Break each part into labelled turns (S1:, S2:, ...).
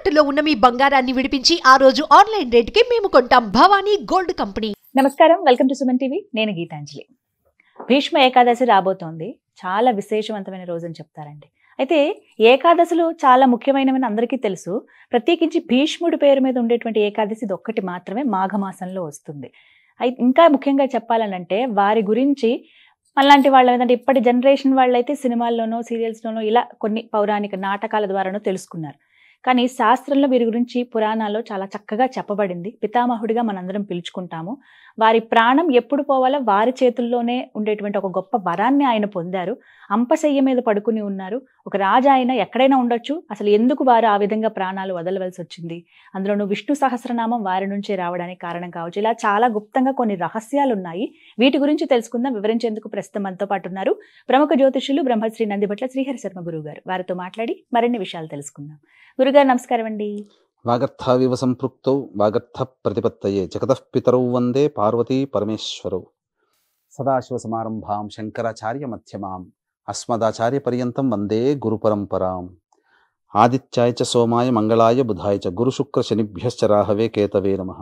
S1: తాకట్టులో ఉన్న మీ బంగారాన్ని విడిపించి ఆ రోజు ఆన్లైన్ రేటుకి మేము కొంటాం. Bhavani gold company.
S2: నమస్కారం, వెల్కమ్ టు సుమన్ టీవీ. నేను గీతాంజలి. భీష్మ ఏకాదశి రాబోతోంది. చాలా విశేషవంతమైన రోజు అని చెప్తారండి. అయితే ఏకాదశులు చాలా ముఖ్యమైనవని అందరికీ తెలుసు. ప్రత్యేకించి భీష్ముడి పేరు మీద ఉండేటువంటి ఏకాదశి ఇది ఒక్కటి మాత్రమే మాఘమాసంలో వస్తుంది. అయితే ఇంకా ముఖ్యంగా చెప్పాలనంటే వారి గురించి అలాంటి వాళ్ళు ఏంటంటే ఇప్పటి జనరేషన్ వాళ్ళైతే సినిమాల్లోనో సీరియల్స్లోనో ఇలా కొన్ని పౌరాణిక నాటకాల ద్వారానో తెలుసుకున్నారు. కానీ శాస్త్రంలో వీరి గురించి పురాణాల్లో చాలా చక్కగా చెప్పబడింది. పితామహుడిగా మనందరం పిలుచుకుంటాము. వారి ప్రాణం ఎప్పుడు పోవాలో వారి చేతుల్లోనే ఉండేటువంటి ఒక గొప్ప వరాన్ని ఆయన పొందారు. అంపశయ్య మీద పడుకుని ఉన్నారు. ఒక రాజు ఆయన ఎక్కడైనా ఉండొచ్చు. అసలు ఎందుకు వారు ఆ విధంగా ప్రాణాలు వదలవలసి వచ్చింది, అందులోనూ విష్ణు సహస్రనామం వారి నుంచే రావడానికి కారణం కావచ్చు. ఇలా చాలా గుప్తంగా కొన్ని రహస్యాలు ఉన్నాయి. వీటి గురించి తెలుసుకుందాం. వివరించేందుకు ప్రస్తుతం మనతో పాటు ఉన్నారు ప్రముఖ జ్యోతిష్యులు బ్రహ్మశ్రీ నందిభట్ల శ్రీహరి శర్మ గురువు గారు. వారితో మాట్లాడి మరిన్ని విషయాలు తెలుసుకుందాం. గురుగారు నమస్కారం అండి.
S3: వాగర్థావివ సంపృక్తౌ వాగర్థ ప్రతిపత్తయే జగతః పితరౌ వందే పార్వతీ పరమేశ్వరౌ. సదాశివ సమారంభాం శంకరాచార్య మధ్యమాం అస్మదాచార్య పర్యంతం వందే గురు పరంపరాం. ఆదిత్యాయ చ సోమాయ మంగళాయ బుధాయ చ గురు శుక్ర శనిభ్యశ్చ రాహవే కేతవే నమః.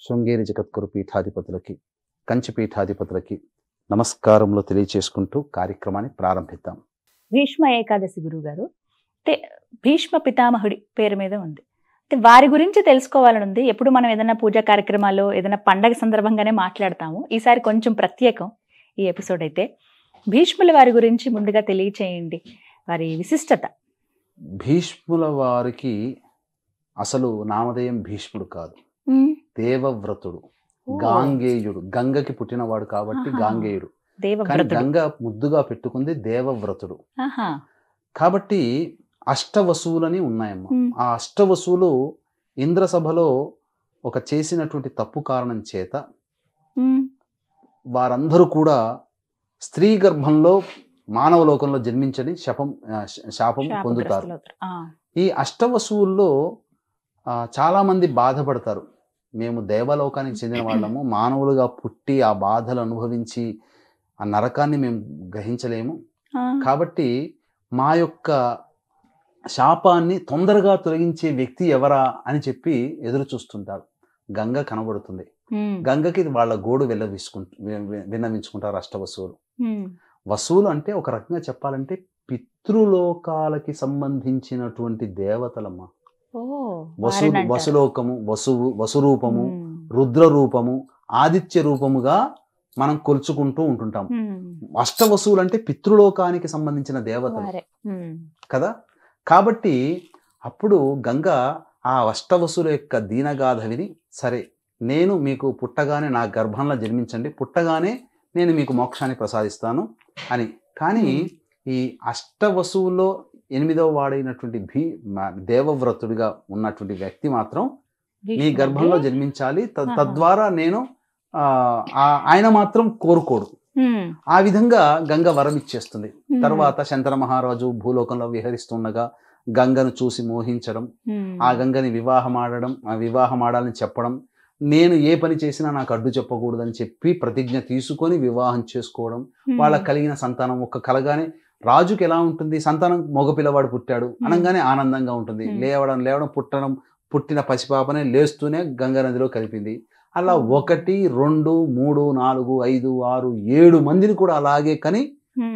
S3: శృంగేరి జగద్గురు పీఠాధిపతులకి, కంచి పీఠాధిపతులకి నమస్కారములు తెలియచేసుకుంటూ కార్యక్రమాన్ని ప్రారంభిద్దాం.
S2: భీష్మ ఏకాదశి గురువు గారు, అంటే భీష్మ పితామహుడి పేరు మీద ఉంది. అంటే వారి గురించి తెలుసుకోవాలని ఉంది. ఎప్పుడు మనం ఏదైనా పూజా కార్యక్రమాల్లో ఏదైనా పండగ సందర్భంగానే మాట్లాడతాము. ఈసారి కొంచెం ప్రత్యేకం ఈ ఎపిసోడ్. అయితే భీష్ముల వారి గురించి ముందుగా తెలియచేయండి, వారి విశిష్టత.
S3: భీష్ముల వారికి అసలు నామధేయం భీష్ముడు కాదు, దేవవ్రతుడు, గాంగేయుడు. గంగకి పుట్టినవాడు కాబట్టి గాంగేయుడు. కానీ గంగ ముద్దుగా పెట్టుకుంది దేవవ్రతుడు. కాబట్టి అష్టవసువులని ఉన్నాయమ్మ. ఆ అష్టవసువులు ఇంద్రసభలో ఒక చేసినటువంటి తప్పు కారణం చేత వారందరూ కూడా స్త్రీ గర్భంలో మానవ లోకంలో జన్మించని శాపం పొందుతారు. ఈ అష్టవసువుల్లో చాలా మంది బాధపడతారు. మేము దేవలోకానికి చెందిన వాళ్ళము, మానవులుగా పుట్టి ఆ బాధలు అనుభవించి ఆ నరకాన్ని మేము గ్రహించలేము. కాబట్టి మా యొక్క శాపాన్ని తొందరగా తొలగించే వ్యక్తి ఎవరా అని చెప్పి ఎదురు చూస్తుంటారు. గంగ కనబడుతుంది. గంగకి వాళ్ళ గోడు విన్నవించుకుంటారు అష్టవసువులు. వసువులు అంటే ఒక రకంగా చెప్పాలంటే పితృలోకాలకి సంబంధించినటువంటి దేవతలమ్మ. వసులోకము, వసురూపము, రుద్ర రూపము, ఆదిత్య రూపముగా మనం కొలుచుకుంటూ ఉంటుంటాం. అష్టవసువులు అంటే పితృలోకానికి సంబంధించిన దేవతలు కదా. కాబట్టి అప్పుడు గంగ ఆ అష్టవసుల యొక్క దీనగాథ విని, సరే నేను మీకు పుట్టగానే నా గర్భంలో జన్మించండి, పుట్టగానే నేను మీకు మోక్షాన్ని ప్రసాదిస్తాను అని. కానీ ఈ అష్టవసువులో 8వ వాడైనటువంటి దేవవ్రతుడిగా ఉన్నటువంటి వ్యక్తి మాత్రం మీ గర్భంలో జన్మించాలి, తద్వారా నేను ఆయన మాత్రం కోరుకోడు. ఆ విధంగా గంగ వరం ఇచ్చేస్తుంది. తర్వాత శంతన మహారాజు భూలోకంలో విహరిస్తుండగా గంగను చూసి మోహించడం, ఆ గంగని వివాహమాడాలని చెప్పడం, నేను ఏ పని చేసినా నాకు అడ్డు చెప్పకూడదని చెప్పి ప్రతిజ్ఞ తీసుకొని వివాహం చేసుకోవడం, వాళ్ళకి కలిగిన సంతానం ఒక్క కలగానే రాజుకి ఎలా ఉంటుంది, సంతానం మగపిల్లవాడు పుట్టాడు అనగానే ఆనందంగా ఉంటుంది. లేవడం పుట్టిన పసిపాపనే లేస్తూనే గంగా నదిలో కలిపింది. అలా 1, 2, 3, 4, 5, 6, 7 మందిని కూడా అలాగే కని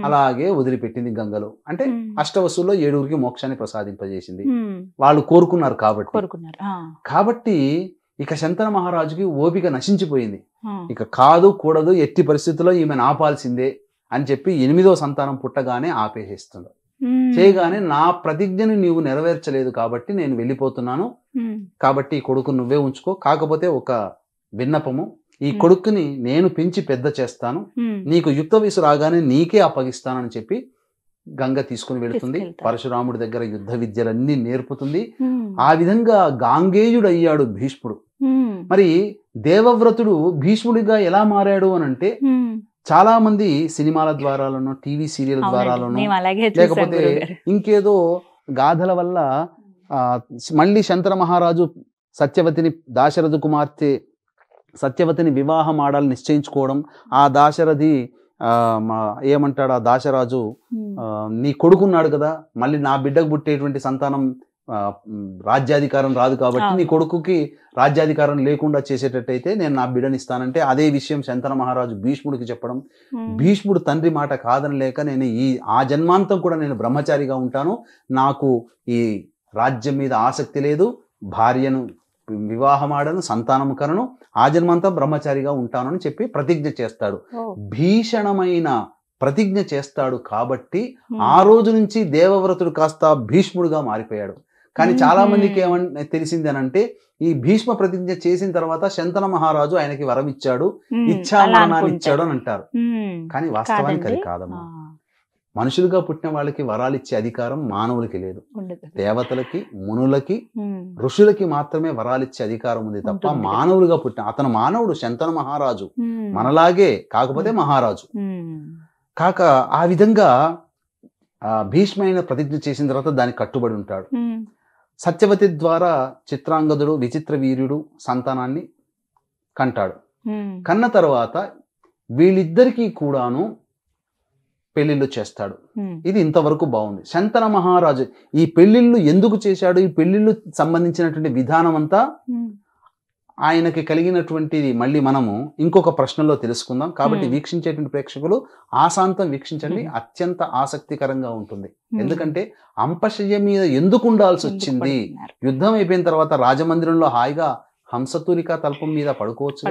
S3: అలాగే వదిలిపెట్టింది గంగలో. అంటే అష్టవసుల్లో 7గురికి మోక్షాన్ని ప్రసాదింపజేసింది. వాళ్ళు కోరుకున్నారు కాబట్టి ఇక శంతన మహారాజుకి ఓపిక నశించిపోయింది. ఇక కాదు కూడదు, ఎట్టి పరిస్థితుల్లో ఈమెను ఆపాల్సిందే అని చెప్పి 8వ సంతానం పుట్టగానే ఆపేసేస్తుంది. చేయగానే నా ప్రతిజ్ఞని నీవు నెరవేర్చలేదు కాబట్టి నేను వెళ్ళిపోతున్నాను, కాబట్టి ఈ కొడుకు నువ్వే ఉంచుకో, కాకపోతే ఒక విన్నపము, ఈ కొడుకుని నేను పెంచి పెద్ద చేస్తాను, నీకు యుక్త వయసు రాగానే నీకే అప్పగిస్తానని చెప్పి గంగ తీసుకుని వెళుతుంది. పరశురాముడి దగ్గర యుద్ధ విద్యలన్నీ నేర్పుతుంది. ఆ విధంగా గాంగేయుడు అయ్యాడు భీష్ముడు. మరి దేవవ్రతుడు భీష్ముడిగా ఎలా మారాడు అని అంటే, చాలా మంది సినిమాల ద్వారాలను, టీవీ సీరియల్ ద్వారాలను, లేకపోతే ఇంకేదో గాథల వల్ల మళ్ళీ శంతన మహారాజు దాశరథి కుమార్తె సత్యవతిని వివాహం ఆడాలని నిశ్చయించుకోవడం, ఆ దాశరథి ఏమంటాడు ఆ దాశరాజు, నీ కొడుకున్నాడు కదా, మళ్ళీ నా బిడ్డకు పుట్టేటువంటి సంతానం రాజ్యాధికారం రాదు కాబట్టి నీ
S2: అవును.
S3: కొడుకుకి రాజ్యాధికారం లేకుండా చేసేటట్టయితే నేను నా బిడ్డని ఇస్తానంటే అదే విషయం శంతన మహారాజు భీష్ముడికి చెప్పడం, భీష్ముడు తండ్రి మాట కాదని లేక నేను ఆ జన్మాంతం కూడా నేను బ్రహ్మచారిగా ఉంటాను, నాకు ఈ రాజ్యం మీద ఆసక్తి లేదు, భార్యను వివాహమాడను, సంతానం కనను, ఆ జన్మాంతం బ్రహ్మచారిగా ఉంటాను అని చెప్పి ప్రతిజ్ఞ చేస్తాడు. భీషణమైన ప్రతిజ్ఞ చేస్తాడు కాబట్టి ఆ రోజు నుంచి దేవవ్రతుడు కాస్త భీష్ముడుగా మారిపోయాడు. కానీ చాలా మందికి ఏమని తెలిసింది అని అంటే ఈ భీష్మ ప్రతిజ్ఞ చేసిన తర్వాత శంతన మహారాజు ఆయనకి వరం ఇచ్చాడు, ఇచ్చామరణాన్ని ఇచ్చాడు అని అంటారు. కానీ వాస్తవానికి అది కాదమ్మా. మనుషులుగా పుట్టిన వాళ్ళకి వరాలు ఇచ్చే అధికారం మానవులకి లేదు. దేవతలకి, మునులకి, ఋషులకి మాత్రమే వరాలు ఇచ్చే అధికారం ఉంది తప్ప మానవులుగా పుట్టిన అతను మానవుడు శంతన మహారాజు మనలాగే, కాకపోతే మహారాజు కాక ఆ విధంగా భీష్మైన ప్రతిజ్ఞ చేసిన తర్వాత దానికి కట్టుబడి ఉంటాడు. సత్యవతి ద్వారా చిత్రాంగదుడు, విచిత్ర వీర్యుడు సంతానాన్ని కంటాడు. కన్న తర్వాత వీళ్ళిద్దరికీ కూడాను పెళ్లిళ్ళు చేస్తాడు. ఇది ఇంతవరకు బాగుంది. శంతన మహారాజు ఈ పెళ్లిళ్ళు ఎందుకు చేశాడు, ఈ పెళ్లిళ్ళు సంబంధించినటువంటి విధానం అంతా ఆయనకి కలిగినటువంటిది మళ్ళీ మనము ఇంకొక ప్రశ్నలో తెలుసుకుందాం. కాబట్టి వీక్షించేటువంటి ప్రేక్షకులు ఆశాంతం వీక్షించండి, అత్యంత ఆసక్తికరంగా ఉంటుంది. ఎందుకంటే అంపశయ్య మీద ఎందుకు ఉండాల్సి వచ్చింది, యుద్ధం అయిపోయిన తర్వాత రాజమందిరంలో హాయిగా హంసతూలిక తల్పం మీద పడుకోవచ్చు,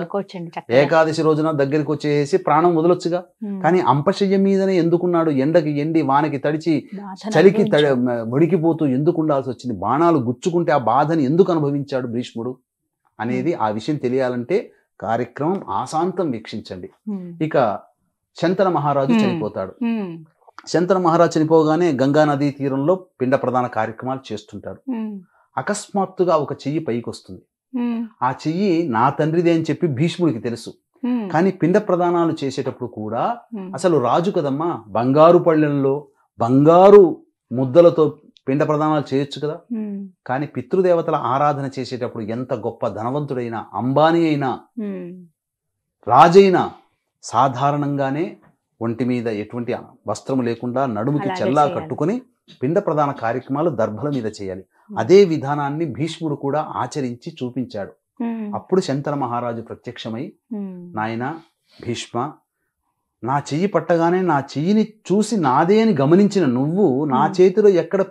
S3: ఏకాదశి రోజున దగ్గరికి వచ్చేసి ప్రాణం వదలొచ్చుగా. కానీ అంపశయ్య మీదనే ఎందుకున్నాడు, ఎండకి ఎండి వానకి తడిచి చలికి ముడికిపోతూ ఎందుకు ఉండాల్సి వచ్చింది, బాణాలు గుచ్చుకుంటే ఆ బాధని ఎందుకు అనుభవించాడు భీష్ముడు అనేది ఆ విషయం తెలియాలంటే కార్యక్రమం ఆశాంతం వీక్షించండి. ఇక శంతన మహారాజు చనిపోతాడు. శంతన మహారాజు చనిపోగానే గంగా నదీ తీరంలో పిండ ప్రదాన కార్యక్రమాలు చేస్తుంటాడు. అకస్మాత్తుగా ఒక చెయ్యి పైకి వస్తుంది. ఆ చెయ్యి నా తండ్రిదే అని చెప్పి భీష్ముడికి తెలుసు. కానీ పిండ ప్రదానాలు చేసేటప్పుడు కూడా అసలు రాజు కదమ్మా, బంగారు పళ్ళెంలో బంగారు ముద్దలతో పిండ ప్రదానాలు చేయొచ్చు కదా. కానీ పితృదేవతల ఆరాధన చేసేటప్పుడు ఎంత గొప్ప ధనవంతుడైనా, అంబానీ అయినా, రాజైనా సాధారణంగానే ఒంటి మీద ఎటువంటి వస్త్రము లేకుండా నడుముకి చెల్లా కట్టుకుని పిండ ప్రదాన కార్యక్రమాలు దర్భల మీద చేయాలి. అదే విధానాన్ని భీష్ముడు కూడా ఆచరించి చూపించాడు. అప్పుడు శంతన మహారాజు ప్రత్యక్షమై, నాయనా భీష్మ, నా చెయ్యి పట్టగానే నా చెయ్యిని చూసి నాదే అని గమనించిన నువ్వు నా చేతిలో ఎక్కడ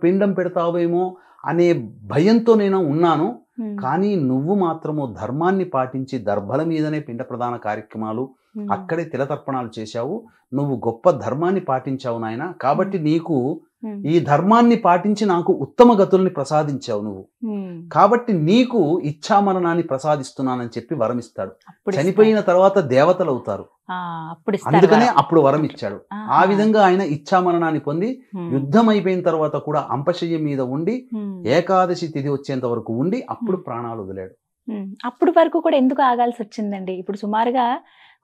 S3: పిండం పెడతావేమో అనే భయంతో నేను ఉన్నాను. కానీ నువ్వు మాత్రము ధర్మాన్ని పాటించి దర్భల మీదనే పిండ ప్రదాన కార్యక్రమాలు, అక్కడే తిలతర్పణాలు చేశావు. నువ్వు గొప్ప ధర్మాన్ని పాటించావు నాయన. కాబట్టి నీకు ఈ ధర్మాన్ని పాటించి నాకు ఉత్తమ గతుల్ని ప్రసాదించావు నువ్వు. కాబట్టి నీకు ఇచ్ఛామరణాన్ని ప్రసాదిస్తున్నానని చెప్పి వరం ఇస్తాడు. చనిపోయిన తర్వాత దేవతలు అవుతారు, అందుకనే అప్పుడు వరం ఇచ్చాడు. ఆ విధంగా ఆయన ఇచ్ఛామరణాన్ని పొంది యుద్ధం అయిపోయిన తర్వాత కూడా అంపశయ్య మీద ఉండి ఏకాదశి తిథి వచ్చేంత వరకు ఉండి అప్పుడు ప్రాణాలు వదిలాడు.
S2: అప్పుడు వరకు కూడా ఎందుకు ఆగాల్సి వచ్చిందండి? ఇప్పుడు సుమారుగా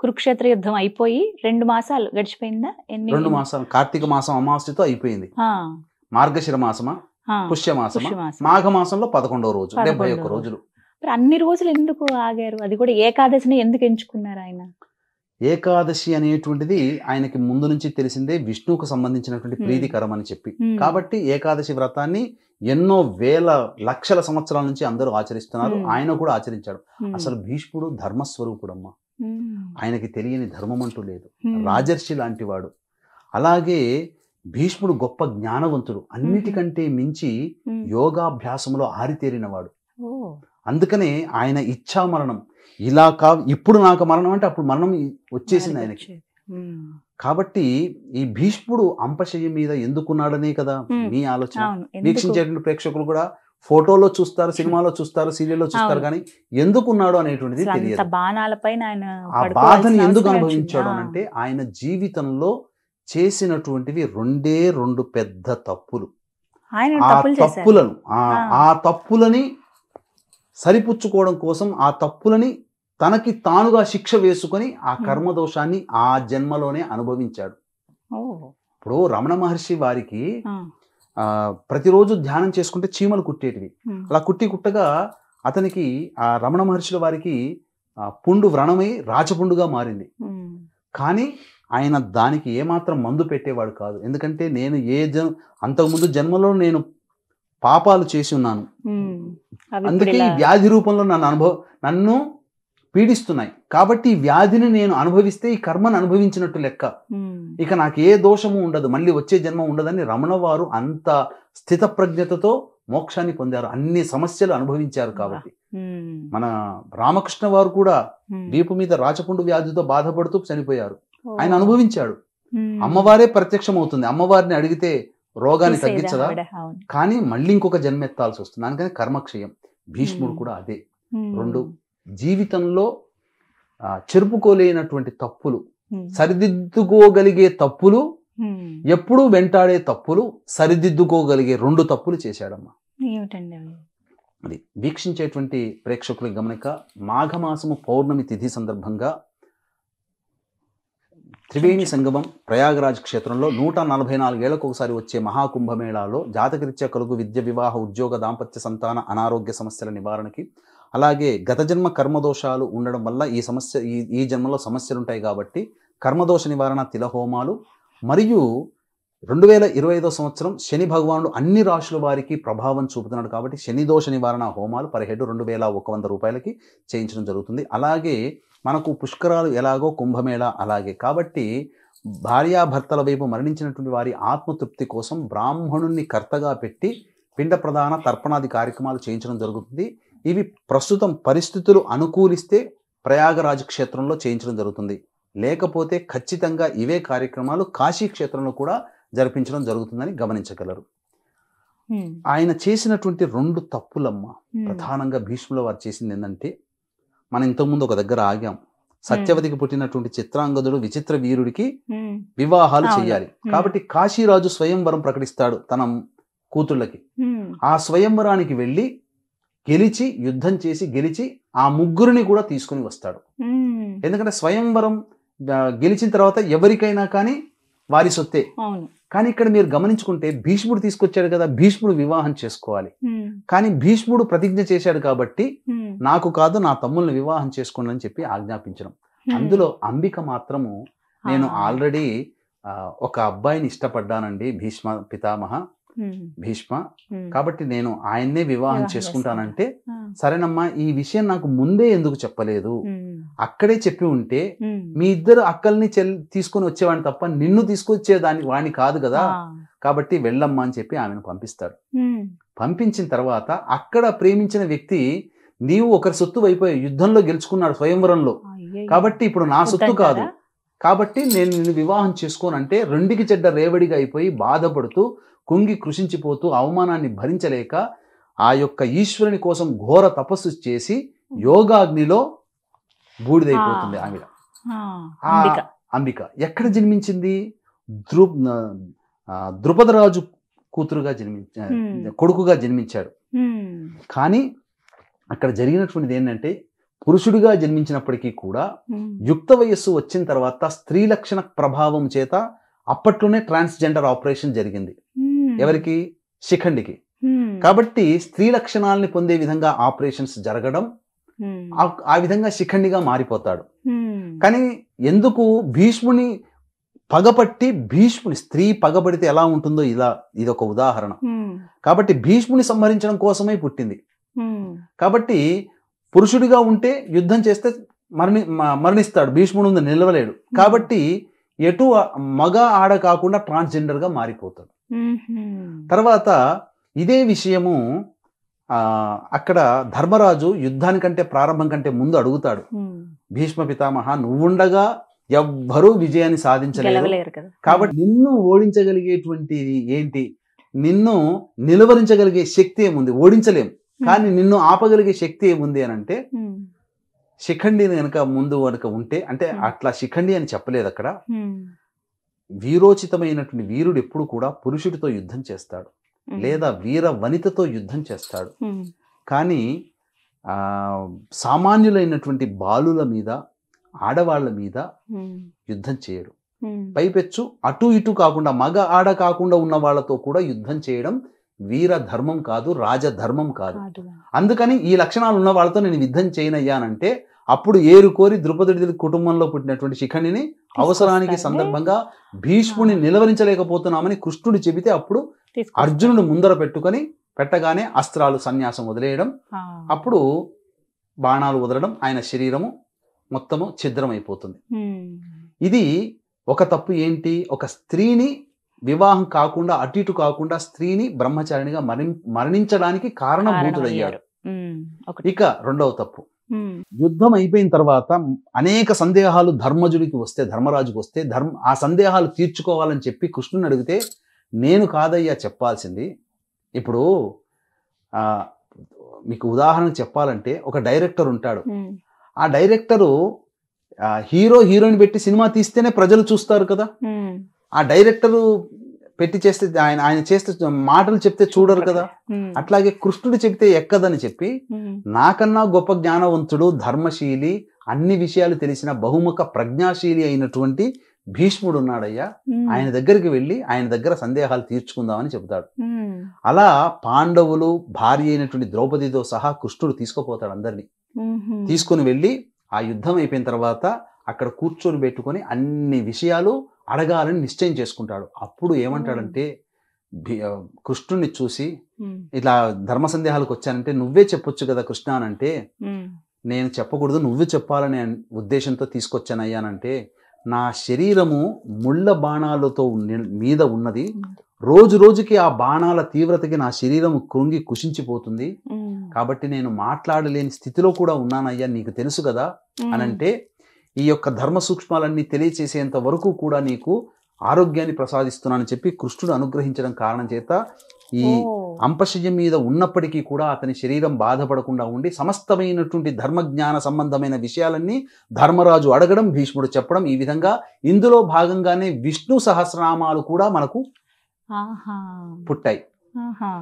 S2: కురుక్షేత్ర యుద్ధం అయిపోయి 2 మాసాలు గడిచిపోయిందా?
S3: 2 మాసాలు. కార్తీక మాసం అమావాస్యతో అయిపోయింది. మార్గశిర మాసమా, పుష్యమాసమా, మాఘ మాసంలో 11వ రోజు, 71 రోజులు.
S2: అన్ని రోజులు ఎందుకు ఆగారు? అది కూడా ఏకాదశిని ఎందుకు ఎంచుకున్నారు ఆయన?
S3: ఏకాదశి అనేటువంటిది ఆయనకి ముందు నుంచి తెలిసిందే, విష్ణువుకు సంబంధించినటువంటి ప్రీతికరం అని చెప్పి. కాబట్టి ఏకాదశి వ్రతాన్ని ఎన్నో వేల లక్షల సంవత్సరాల నుంచి అందరూ ఆచరిస్తున్నారు. ఆయన కూడా ఆచరించాడు. అసలు భీష్ముడు ధర్మస్వరూపుడమ్మా. ఆయనకి తెలియని ధర్మం అంటూ లేదు. రాజర్షి లాంటి వాడు. అలాగే భీష్ముడు గొప్ప జ్ఞానవంతుడు, అన్నిటికంటే మించి యోగాభ్యాసంలో ఆరితేరినవాడు. అందుకనే ఆయన ఇచ్ఛా మరణం, ఇలా ఇప్పుడు నాకు మరణం అంటే అప్పుడు మరణం వచ్చేసింది ఆయనకి. కాబట్టి ఈ భీష్ముడు అంపశయ్య మీద ఎందుకున్నాడనే కదా మీ ఆలోచన. వీక్షించేటువంటి ప్రేక్షకులు కూడా ఫోటోలో చూస్తారు, సినిమాలో చూస్తారు, సీరియల్లో చూస్తారు, కానీ ఎందుకున్నాడు అనేటువంటిది తెలియదు. ఆ బాధని ఎందుకు అనుభవించాడు అంటే ఆయన జీవితంలో చేసినటువంటివి 2 పెద్ద తప్పులు. ఆ తప్పులని సరిపుచ్చుకోవడం కోసం ఆ తప్పులని తనకి తానుగా శిక్ష వేసుకొని ఆ కర్మదోషాన్ని ఆ జన్మలోనే అనుభవించాడు. ఇప్పుడు రమణ మహర్షి వారికి ప్రతిరోజు ధ్యానం చేసుకుంటే చీమలు కుట్టేటివి. అలా కుట్టగా అతనికి ఆ రమణ మహర్షుల వారికి పుండు వ్రణమై రాచపుండుగా మారింది. కానీ ఆయన దానికి ఏమాత్రం మందు పెట్టేవాడు కాదు. ఎందుకంటే నేను అంతకుముందు జన్మలో నేను పాపాలు చేసి ఉన్నాను,
S2: అవి
S3: అందుకే
S2: ఇప్పుడు
S3: ఈ
S2: ఇలా-
S3: వ్యాధి రూపంలో నన్ను పీడిస్తున్నాయి, కాబట్టి ఈ వ్యాధిని నేను అనుభవిస్తే ఈ కర్మను అనుభవించినట్టు లెక్క, ఇక నాకు ఏ దోషము ఉండదు, మళ్ళీ వచ్చే జన్మ ఉండదని రమణ వారు అంత స్థితప్రజ్ఞతతో మోక్షాన్ని పొందారు, అన్ని సమస్యలు అనుభవించారు. కాబట్టి మన రామకృష్ణ వారు కూడా వీపు మీద రాచపుండు వ్యాధితో బాధపడుతూ చనిపోయారు, ఆయన అనుభవించాడు. అమ్మవారే ప్రత్యక్షమవుతుంది, అమ్మవారిని అడిగితే రోగాన్ని తగ్గించదా, కానీ మళ్ళీ ఇంకొక జన్మ ఎత్తాల్సి వస్తుంది, అందుకని కర్మక్షయం. భీష్ముడు కూడా అదే. రెండు, జీవితంలో చెరుపుకోలేనటువంటి తప్పులు, సరిదిద్దుకోగలిగే తప్పులు, ఎప్పుడూ వెంటాడే తప్పులు, సరిదిద్దుకోగలిగే 2 తప్పులు చేశాడమ్మా.
S2: ఏమిటండి అవి?
S3: అది వీక్షించేటువంటి ప్రేక్షకులకు గమనిక, మాఘమాసము పౌర్ణమి తిథి సందర్భంగా త్రివేణి సంగమం ప్రయాగరాజ్ క్షేత్రంలో 144 ఏళ్లకు ఒకసారి వచ్చే మహాకుంభమేళాలో జాతకరీత్యా కలుగు విద్య, వివాహ, ఉద్యోగ, దాంపత్య, సంతాన, అనారోగ్య సమస్యల నివారణకి, అలాగే గత జన్మ కర్మదోషాలు ఉండడం వల్ల ఈ జన్మలో సమస్యలు ఉంటాయి కాబట్టి కర్మదోష నివారణ తిలహోమాలు, మరియు 2025 సంవత్సరం శని భగవానుడు అన్ని రాశుల వారికి ప్రభావం చూపుతున్నాడు కాబట్టి శని దోష నివారణ హోమాలు పర్ హెడ్ 2100 రూపాయలకి చేయించడం జరుగుతుంది. అలాగే మనకు పుష్కరాలు ఎలాగో కుంభమేళ అలాగే, కాబట్టి భార్యాభర్తల వైపు మరణించినటువంటి వారి ఆత్మతృప్తి కోసం బ్రాహ్మణుణ్ణి కర్తగా పెట్టి పిండ ప్రదాన తర్పణాది కార్యక్రమాలు చేయించడం జరుగుతుంది. ఇవి ప్రస్తుతం పరిస్థితులు అనుకూలిస్తే ప్రయాగరాజ్ క్షేత్రంలో చేయించడం జరుగుతుంది, లేకపోతే ఖచ్చితంగా ఇవే కార్యక్రమాలు కాశీ క్షేత్రంలో కూడా జరిపించడం జరుగుతుందని గమనించగలరు. ఆయన చేసినటువంటి 2 తప్పులమ్మ, ప్రధానంగా భీష్ముల వారు చేసింది ఏంటంటే, మనం ఇంతకుముందు ఒక దగ్గర ఆగాం, సత్యవతికి పుట్టినటువంటి చిత్రాంగదుడు విచిత్ర వీరుడికి వివాహాలు చేయాలి కాబట్టి కాశీరాజు స్వయంవరం ప్రకటిస్తాడు తన కూతుళ్ళకి. ఆ స్వయంవరానికి వెళ్ళి గెలిచి, యుద్ధం చేసి గెలిచి ఆ ముగ్గురిని కూడా తీసుకుని వస్తాడు. ఎందుకంటే స్వయంవరం గెలిచిన తర్వాత ఎవరికైనా కానీ వారి సొత్తే. కానీ ఇక్కడ మీరు గమనించుకుంటే భీష్ముడు తీసుకొచ్చాడు కదా, భీష్ముడు వివాహం చేసుకోవాలి, కానీ భీష్ముడు ప్రతిజ్ఞ చేశాడు కాబట్టి నాకు కాదు నా తమ్ముల్ని వివాహం చేసుకోండి అని చెప్పి ఆజ్ఞాపించడం. అందులో అంబిక మాత్రము, నేను ఆల్రెడీ ఒక అబ్బాయిని ఇష్టపడ్డానండి, భీష్మ, కాబట్టి నేను ఆయన్నే వివాహం చేసుకుంటానంటే, సరేనమ్మా ఈ విషయం నాకు ముందే ఎందుకు చెప్పలేదు, అక్కడే చెప్పి ఉంటే మీ ఇద్దరు అక్కల్ని తీసుకొని వచ్చేవాడిని తప్ప నిన్ను తీసుకొచ్చేదాన్ని వాడిని కాదు కదా, కాబట్టి వెళ్ళమ్మా అని చెప్పి ఆమెను పంపిస్తాడు. పంపించిన తర్వాత అక్కడ ప్రేమించిన వ్యక్తి నీవు ఒకరి సొత్తు అయిపోయి యుద్ధంలో గెలుచుకున్నాడు స్వయంవరంలో, కాబట్టి ఇప్పుడు నా సొత్తు కాదు, కాబట్టి నేను నిన్ను వివాహం చేసుకోనంటే రెండికి చెడ్డ రేవడిగా అయిపోయి బాధపడుతూ కుంగి కృషించిపోతూ అవమానాన్ని భరించలేక ఆ యొక్క ఈశ్వరుని కోసం ఘోర తపస్సు చేసి యోగాగ్నిలో బూడిదైపోతుంది ఆమె. అంబిక ఎక్కడ జన్మించింది? ద్రుపదరాజు కూతురుగా కొడుకుగా జన్మించాడు. కానీ అక్కడ జరిగినటువంటిది ఏంటంటే, పురుషుడిగా జన్మించినప్పటికీ కూడా యుక్త వయస్సు వచ్చిన తర్వాత స్త్రీ లక్షణ ప్రభావం చేత అప్పట్లోనే ట్రాన్స్జెండర్ ఆపరేషన్ జరిగింది. ఎవరికి? శిఖండికి. కాబట్టి స్త్రీ లక్షణాలని పొందే విధంగా ఆపరేషన్స్ జరగడం, ఆ విధంగా శిఖండిగా మారిపోతాడు. కానీ ఎందుకు భీష్ముని పగపట్టి, భీష్ముని స్త్రీ పగబడితే ఎలా ఉంటుందో ఇదొక ఉదాహరణ. కాబట్టి భీష్ముని సంహరించడం కోసమే పుట్టింది. కాబట్టి పురుషుడిగా ఉంటే యుద్ధం చేస్తే మరణిస్తాడు, భీష్ముడు ముందు నిలవలేడు. కాబట్టి ఎటు మగ ఆడ కాకుండా ట్రాన్స్జెండర్ గా మారిపోతాడు. తర్వాత ఇదే విషయము అక్కడ ధర్మరాజు యుద్ధానికంటే ప్రారంభం కంటే ముందు అడుగుతాడు, భీష్మ పితామహ నువ్వుండగా ఎవ్వరూ విజయాన్ని సాధించలేరు, కాబట్టి నిన్ను ఓడించగలిగేటువంటిది ఏంటి, నిన్ను నిలువరించగలిగే శక్తి ఏముంది, ఓడించలేం కానీ నిన్ను ఆపగలిగే శక్తి ఏముంది అని అంటే, శిఖండిని కనుక ముందు కనుక ఉంటే, అంటే అట్లా శిఖండి అని చెప్పలేదు అక్కడ, వీరోచితమైనటువంటి వీరుడు ఎప్పుడు కూడా పురుషుడితో యుద్ధం చేస్తాడు లేదా వీర వనితతో యుద్ధం చేస్తాడు, కానీ సామాన్యులైనటువంటి బాలుల మీద, ఆడవాళ్ల మీద యుద్ధం చేయడు. పైపెచ్చు అటు ఇటు కాకుండా, మగ ఆడ కాకుండా ఉన్న వాళ్ళతో కూడా యుద్ధం చేయడం వీర ధర్మం కాదు, రాజధర్మం కాదు. అందుకని ఈ లక్షణాలు ఉన్న వాళ్ళతో నేను యుద్ధం చేయనయ్యానంటే, అప్పుడు ఏరుకోరి ద్రుపదుడి కుటుంబంలో పుట్టినటువంటి శిఖండిని అవసరానికి సందర్భంగా భీష్ముని నిలవరించలేకపోతున్నామని కృష్ణుడు చెబితే, అప్పుడు అర్జునుడు ముందర పెట్టుకొని పెట్టగానే అస్త్రాలు సన్యాసం వదిలేయడం, అప్పుడు బాణాలు వదలడం, ఆయన శరీరము మొత్తము ఛిద్రమైపోతుంది. ఇది ఒక తప్పు ఏంటి, ఒక స్త్రీని వివాహం కాకుండా అటు ఇటు కాకుండా స్త్రీని బ్రహ్మచారిణిగా మరణించడానికి కారణభూతుడయ్యాడు. ఇక రెండవ తప్పు, యుద్ధం అయిపోయిన తర్వాత అనేక సందేహాలు ధర్మజుడికి వస్తే, ధర్మరాజుకి వస్తే, ఆ సందేహాలు తీర్చుకోవాలని చెప్పి కృష్ణుని అడిగితే, నేను కాదయ్యా చెప్పాల్సింది. ఇప్పుడు మీకు ఉదాహరణ చెప్పాలంటే ఒక డైరెక్టర్ ఉంటాడు. ఆ డైరెక్టరు హీరో హీరోయిన్ పెట్టి సినిమా తీస్తేనే ప్రజలు చూస్తారు కదా. ఆ డైరెక్టరు పెట్టి చేస్తే ఆయన చేస్తే మాటలు చెప్తే చూడరు కదా. అట్లాగే కృష్ణుడు చెప్తే ఎక్కదని చెప్పి నాకన్నా గొప్ప జ్ఞానవంతుడు, ధర్మశీలి, అన్ని విషయాలు తెలిసిన బహుముఖ ప్రజ్ఞాశీలి అయినటువంటి భీష్ముడు ఉన్నాడయ్యా, ఆయన దగ్గరికి వెళ్ళి ఆయన దగ్గర సందేహాలు తీర్చుకుందామని చెబుతాడు. అలా పాండవులు, భార్య అయినటువంటి ద్రౌపదితో సహా కృష్ణుడు తీసుకుపోతాడు. అందరినీ తీసుకుని వెళ్ళి ఆ యుద్ధం అయిపోయిన తర్వాత అక్కడ కూర్చొని పెట్టుకొని అన్ని విషయాలు అడగాలని నిశ్చయం చేసుకుంటాడు. అప్పుడు ఏమంటాడంటే, కృష్ణుడిని చూసి ఇట్లా ధర్మ సందేహాలకు వచ్చానంటే నువ్వే చెప్పొచ్చు కదా కృష్ణ అనంటే, నేను చెప్పకూడదు, నువ్వు చెప్పాలనే ఉద్దేశంతో తీసుకొచ్చానయ్యానంటే, నా శరీరము ముళ్ళ బాణాలతో మీద ఉన్నది, రోజు రోజుకి ఆ బాణాల తీవ్రతకి నా శరీరం కృంగి కుషించిపోతుంది, కాబట్టి నేను మాట్లాడలేని స్థితిలో కూడా ఉన్నానయ్యా, నీకు తెలుసు కదా అనంటే, ఈ యొక్క ధర్మ సూక్ష్మాలన్నీ తెలియచేసేంత వరకు కూడా నీకు ఆరోగ్యాన్ని ప్రసాదిస్తున్నానని చెప్పి కృష్ణుడు అనుగ్రహించడం కారణం చేత ఈ అంపశయ్యం మీద ఉన్నప్పటికీ కూడా అతని శరీరం బాధపడకుండా ఉండి సమస్తమైనటువంటి ధర్మజ్ఞాన సంబంధమైన విషయాలన్నీ ధర్మరాజు అడగడం, భీష్ముడు చెప్పడం, ఈ విధంగా ఇందులో భాగంగానే విష్ణు సహస్రనామాలు కూడా మనకు పుట్టాయి.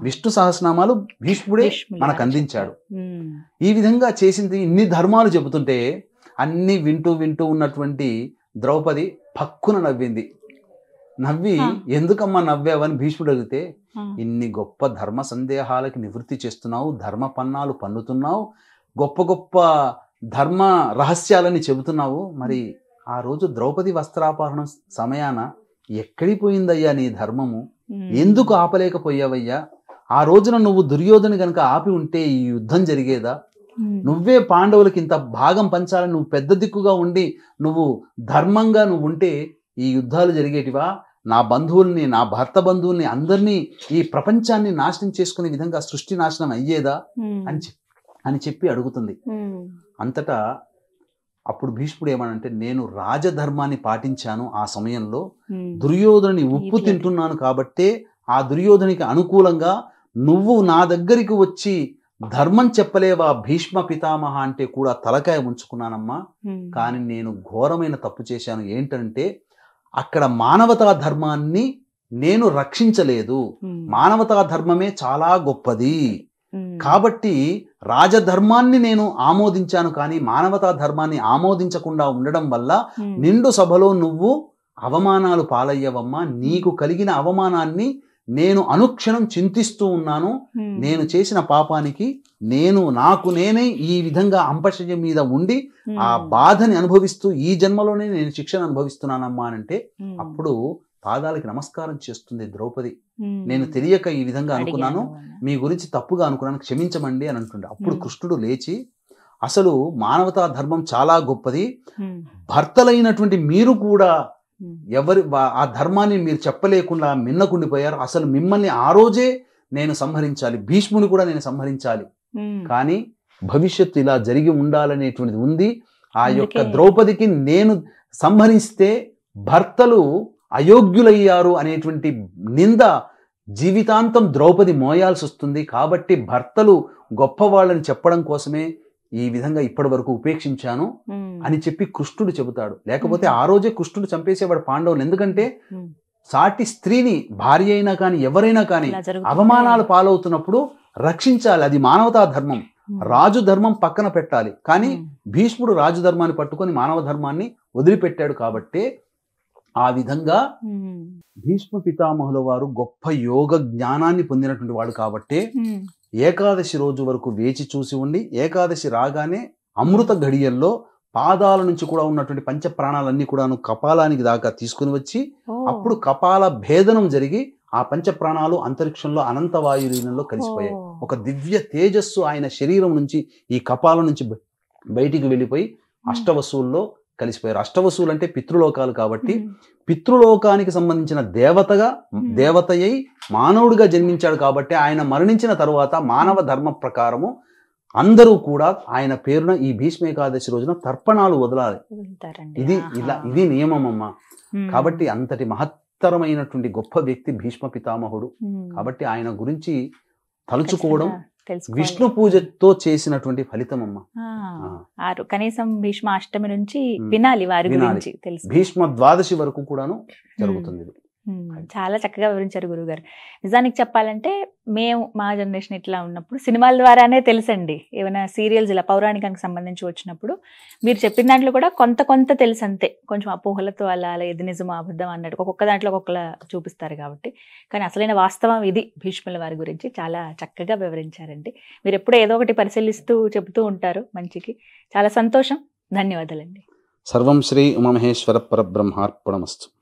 S3: విష్ణు సహస్రనామాలు భీష్ముడే మనకు అందించాడు. ఈ విధంగా చేసింది ఇన్ని ధర్మాలు చెబుతుంటే అన్ని వింటూ వింటూ ఉన్నటువంటి ద్రౌపది పక్కున నవ్వింది. నవ్వి ఎందుకమ్మా నవ్వావని భీష్ముడు అడిగితే, ఇన్ని గొప్ప ధర్మ సందేహాలకి నివృత్తి చేస్తున్నావు, ధర్మ పన్నాలు పన్నుతున్నావు, గొప్ప గొప్ప ధర్మ రహస్యాలని చెబుతున్నావు, మరి ఆ రోజు ద్రౌపది వస్త్రాపహరణం సమయాన ఎక్కడి పోయిందయ్యా నీ ధర్మము, ఎందుకు ఆపలేకపోయావయ్యా? ఆ రోజున నువ్వు దుర్యోధను గనక ఆపి ఉంటే ఈ యుద్ధం జరిగేదా? నువ్వే పాండవులకి ఇంత భాగం పంచాలని నువ్వు పెద్ద దిక్కుగా ఉండి నువ్వు ధర్మంగా నువ్వు ఉంటే ఈ యుద్ధాలు జరిగేటివా? నా బంధువుల్ని, నా భర్త బంధువుల్ని, అందరినీ, ఈ ప్రపంచాన్ని నాశనం చేసుకునే విధంగా సృష్టి నాశనం అయ్యేదా అని చెప్పి అడుగుతుంది. అంతటా అప్పుడు భీష్ముడు ఏమనంటే, నేను రాజధర్మాన్ని పాటించాను, ఆ సమయంలో దుర్యోధనుని ఉప్పు తింటున్నాను కాబట్టే ఆ దుర్యోధనికి అనుకూలంగా నువ్వు నా దగ్గరికి వచ్చి ధర్మం చెప్పలేవా భీష్మ పితామహ అంటే కూడా తలకాయ ఉంచుకున్నానమ్మా. కానీ నేను ఘోరమైన తప్పు చేశాను. ఏంటంటే అక్కడ మానవతా ధర్మాన్ని నేను రక్షించలేదు. మానవతా ధర్మమే చాలా గొప్పది కాబట్టి రాజధర్మాన్ని నేను ఆమోదించాను, కానీ మానవతా ధర్మాన్ని ఆమోదించకుండా ఉండడం వల్ల నిండు సభలో నువ్వు అవమానాలు పాలయ్యవమ్మా. నీకు కలిగిన అవమానాన్ని నేను అనుక్షణం చింతిస్తూ ఉన్నాను. నేను చేసిన పాపానికి నాకు నేనే ఈ విధంగా అంపశయ్యం మీద ఉండి ఆ బాధని అనుభవిస్తూ ఈ జన్మలోనే నేను శిక్షణ అనుభవిస్తున్నానమ్మా అంటే, అప్పుడు పాదాలకి నమస్కారం చేస్తుంది ద్రౌపది. నేను తెలియక ఈ విధంగా అనుకున్నాను, మీ గురించి తప్పుగా అనుకున్నాను, క్షమించమండి అని అంటుండే. అప్పుడు కృష్ణుడు లేచి, అసలు మానవతా ధర్మం చాలా గొప్పది, భర్తలైనటువంటి మీరు కూడా ఆ ధర్మాన్ని మీరు చెప్పలేకుండా మిన్నకుండిపోయారు. అసలు మిమ్మల్ని ఆ రోజే నేను సంహరించాలి, భీష్ముని కూడా నేను సంహరించాలి, కానీ భవిష్యత్తు ఇలా జరిగి ఉండాలనేటువంటిది ఉంది. ఆ యొక్క ద్రౌపదికి నేను సంహరిస్తే భర్తలు అయోగ్యులయ్యారు అనేటువంటి నింద జీవితాంతం ద్రౌపది మోయాల్సి వస్తుంది. కాబట్టి భర్తలు గొప్పవాళ్ళని చెప్పడం కోసమే ఈ విధంగా ఇప్పటి వరకు ఉపేక్షించాను అని చెప్పి కృష్ణుడు చెబుతాడు. లేకపోతే ఆ రోజే కృష్ణుడు చంపేసేవాడు పాండవులు. ఎందుకంటే సాటి స్త్రీని, భార్య అయినా కానీ ఎవరైనా కానీ అవమానాలు పాలవుతున్నప్పుడు రక్షించాలి, అది మానవతా ధర్మం. రాజు ధర్మం పక్కన పెట్టాలి, కానీ భీష్ముడు రాజు ధర్మాన్ని పట్టుకొని మానవ ధర్మాన్ని వదిలిపెట్టాడు. కాబట్టి ఆ విధంగా భీష్మ పితామహుల వారు గొప్ప యోగ జ్ఞానాన్ని పొందినటువంటి వాడు కాబట్టి ఏకాదశి రోజు వరకు వేచి చూసి ఉండి, ఏకాదశి రాగానే అమృత ఘడియల్లో పాదాల నుంచి కూడా ఉన్నటువంటి పంచ ప్రాణాలన్నీ కూడాను కపాలానికి దాకా తీసుకుని వచ్చి, అప్పుడు కపాల భేదనం జరిగి ఆ పంచ ప్రాణాలు అంతరిక్షంలో అనంత వాయులీనంలో కలిసిపోయాయి. ఒక దివ్య తేజస్సు ఆయన శరీరం నుంచి ఈ కపాలం నుంచి బయటికి వెళ్ళిపోయి అష్టవసువుల్లో కలిసిపోయారు. అష్టవసువులు అంటే పితృలోకాలు కాబట్టి పితృలోకానికి సంబంధించిన దేవతయ్యి మానవుడిగా జన్మించాడు కాబట్టి ఆయన మరణించిన తరువాత మానవ ధర్మ ప్రకారము అందరూ కూడా ఆయన పేరున ఈ భీష్మ ఏకాదశి రోజున తర్పణాలు వదలాలి. ఇది నియమం అమ్మ. కాబట్టి అంతటి మహత్తరమైనటువంటి గొప్ప వ్యక్తి భీష్మ పితామహుడు. కాబట్టి ఆయన గురించి తలుచుకోవడం విష్ణు పూజతో చేసినటువంటి ఫలితం అమ్మ.
S2: కనీసం భీష్మ అష్టమి నుంచి వినాలి వారి గురించి తెలుసు.
S3: భీష్మ ద్వాదశి వరకు కూడాను జరుగుతుంది.
S2: చాలా చక్కగా వివరించారు గురుగారు. నిజానికి చెప్పాలంటే మేము మా జనరేషన్ ఇట్లా ఉన్నప్పుడు సినిమాల ద్వారానే తెలుసండి. ఏమైనా సీరియల్స్ ఇలా పౌరాణికానికి సంబంధించి వచ్చినప్పుడు మీరు చెప్పిన దాంట్లో కూడా కొంత తెలుసు అంతే. కొంచెం అపోహలతో అలా ఇది నిజమా అబద్ధం అన్నట్టు ఒక్కొక్క దాంట్లో ఒక్కొక్కలా చూపిస్తారు కాబట్టి. కానీ అసలైన వాస్తవం ఇది భీష్ముల వారి గురించి చాలా చక్కగా వివరించారండి. మీరు ఎప్పుడూ ఏదో ఒకటి పరిశీలిస్తూ చెబుతూ ఉంటారు మంచికి. చాలా సంతోషం. ధన్యవాదాలండి.
S3: సర్వం శ్రీ ఉమామహేశ్వర పరబ్రహ్మార్పణమస్తు.